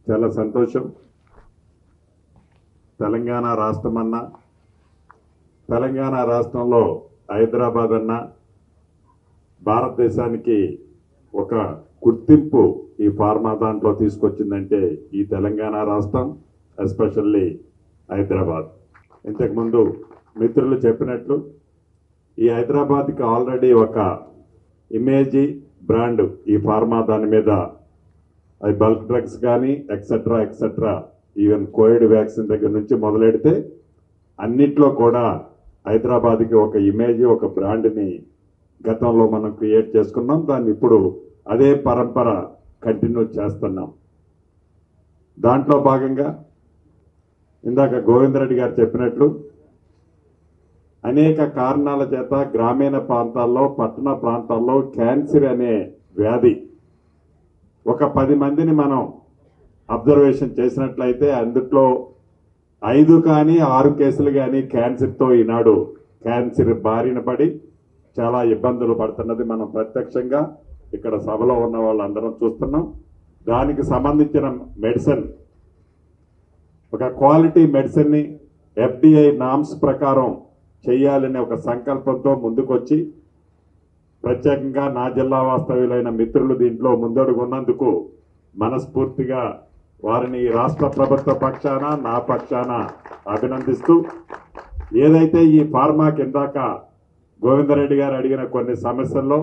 చాలా సంతోషం. తెలంగాణ రాష్ట్రమన్నా, తెలంగాణ రాష్ట్రంలో హైదరాబాద్ అన్న భారతదేశానికి ఒక గుర్తింపు ఈ ఫార్మా దాంట్లో తీసుకొచ్చిందంటే ఈ తెలంగాణ రాష్ట్రం, ఎస్పెషల్లీ హైదరాబాద్. ఇంతకుముందు మిత్రులు చెప్పినట్లు ఈ హైదరాబాద్కి ఆల్రెడీ ఒక ఇమేజీ బ్రాండ్ ఈ ఫార్మా దాని మీద, అది బల్క్ డ్రగ్స్ కానీ etcetera etcetera, even Covid vaccine దగ్గర నుంచి మొదలెడితే అన్నిట్లో కూడా హైదరాబాద్కి ఒక ఇమేజ్, ఒక బ్రాండ్ని గతంలో మనం క్రియేట్ చేసుకున్నాం. దాన్ని ఇప్పుడు అదే పరంపర కంటిన్యూ చేస్తున్నాం. దాంట్లో భాగంగా ఇందాక గోవిందరెడ్డి గారు చెప్పినట్లు అనేక కారణాల చేత గ్రామీణ ప్రాంతాల్లో, పట్టణ ప్రాంతాల్లో క్యాన్సర్ అనే వ్యాధి ఒక 10 మందిని మనం అబ్జర్వేషన్ చేసినట్లయితే అందుట్లో 5 కానీ 6 కేసులు కానీ క్యాన్సర్తో ఈనాడు క్యాన్సర్ బారిన పడి చాలా ఇబ్బందులు పడుతున్నది మనం ప్రత్యక్షంగా ఇక్కడ సభలో ఉన్న వాళ్ళందరం చూస్తున్నాం. దానికి సంబంధించిన మెడిసిన్, ఒక క్వాలిటీ మెడిసిన్ని FDA నామ్స్ ప్రకారం చేయాలనే ఒక సంకల్పంతో ముందుకొచ్చి ప్రత్యేకంగా నా జిల్లా వాస్తవ్యులైన మిత్రులు దీంట్లో ముందడుగున్నందుకు మనస్ఫూర్తిగా వారిని రాష్ట్ర ప్రభుత్వ పక్షాన, నా పక్షాన అభినందిస్తూ, ఏదైతే ఈ ఫార్మా కిందాక గోవిందరెడ్డి గారు అడిగిన కొన్ని సమస్యల్లో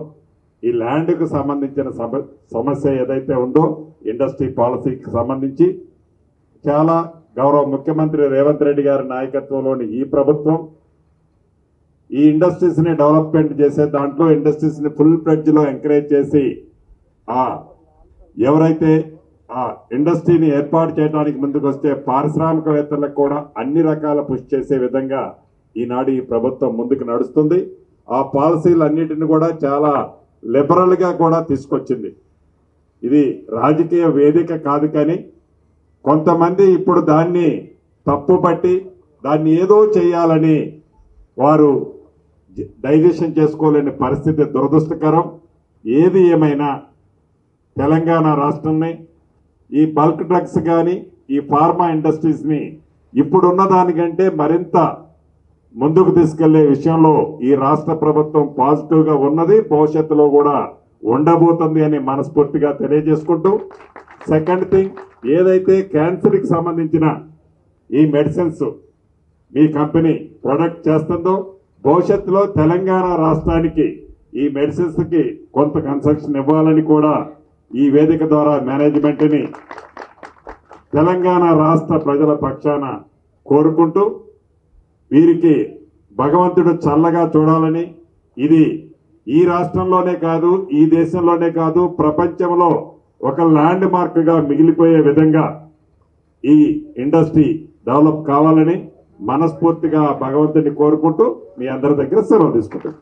ఈ ల్యాండ్కు సంబంధించిన సమస్య ఏదైతే ఉందో ఇండస్ట్రీ పాలసీకి సంబంధించి చాలా గౌరవ ముఖ్యమంత్రి రేవంత్ రెడ్డి గారి నాయకత్వంలోని ఈ ప్రభుత్వం ఈ ఇండస్ట్రీస్ ని డెవలప్మెంట్ చేసే దాంట్లో ఇండస్ట్రీస్ ని ఫుల్ ఫ్లెడ్జ్ లో ఎంకరేజ్ చేసి ఎవరైతే ఆ ఇండస్ట్రీని ఏర్పాటు చేయడానికి ముందుకు వస్తే పారిశ్రామికవేత్తలకు కూడా అన్ని రకాల పుష్ చేసే విధంగా ఈనాడు ఈ ప్రభుత్వం ముందుకు నడుస్తుంది. ఆ పాలసీలన్నిటిని కూడా చాలా లిబరల్ గా కూడా తీసుకొచ్చింది. ఇది రాజకీయ వేదిక కాదు, కానీ కొంతమంది ఇప్పుడు దాన్ని తప్పుపట్టి దాన్ని ఏదో చేయాలని వారు డైజెషన్ చేసుకోలేని పరిస్థితి దురదృష్టకరం. ఏది ఏమైనా తెలంగాణ రాష్ట్రాన్ని ఈ బల్క్ డ్రగ్స్ కానీ ఈ ఫార్మా ఇండస్ట్రీస్ని ఇప్పుడున్న దానికంటే మరింత ముందుకు తీసుకెళ్లే విషయంలో ఈ రాష్ట్ర ప్రభుత్వం పాజిటివ్గా ఉన్నది, భవిష్యత్తులో కూడా ఉండబోతుంది అని మనస్ఫూర్తిగా తెలియజేసుకుంటూ, సెకండ్ థింగ్, ఏదైతే క్యాన్సర్కి సంబంధించిన ఈ మెడిసిన్స్ మీ కంపెనీ ప్రొడక్ట్ చేస్తుందో భవిష్యత్తులో తెలంగాణ రాష్ట్రానికి ఈ మెడిసిన్స్ కి కొంత కన్సెషన్ ఇవ్వాలని కూడా ఈ వేదిక ద్వారా మేనేజ్మెంట్ని తెలంగాణ రాష్ట్ర ప్రజల పక్షాన కోరుకుంటూ, వీరికి భగవంతుడు చల్లగా చూడాలని, ఇది ఈ రాష్ట్రంలోనే కాదు, ఈ దేశంలోనే కాదు, ప్రపంచంలో ఒక ల్యాండ్ మార్క్ గా మిగిలిపోయే విధంగా ఈ ఇండస్ట్రీ డెవలప్ కావాలని మనస్ఫూర్తిగా భగవంతుని కోరుకుంటూ మీ అందరి దగ్గర సెలవు తీసుకుంటాను.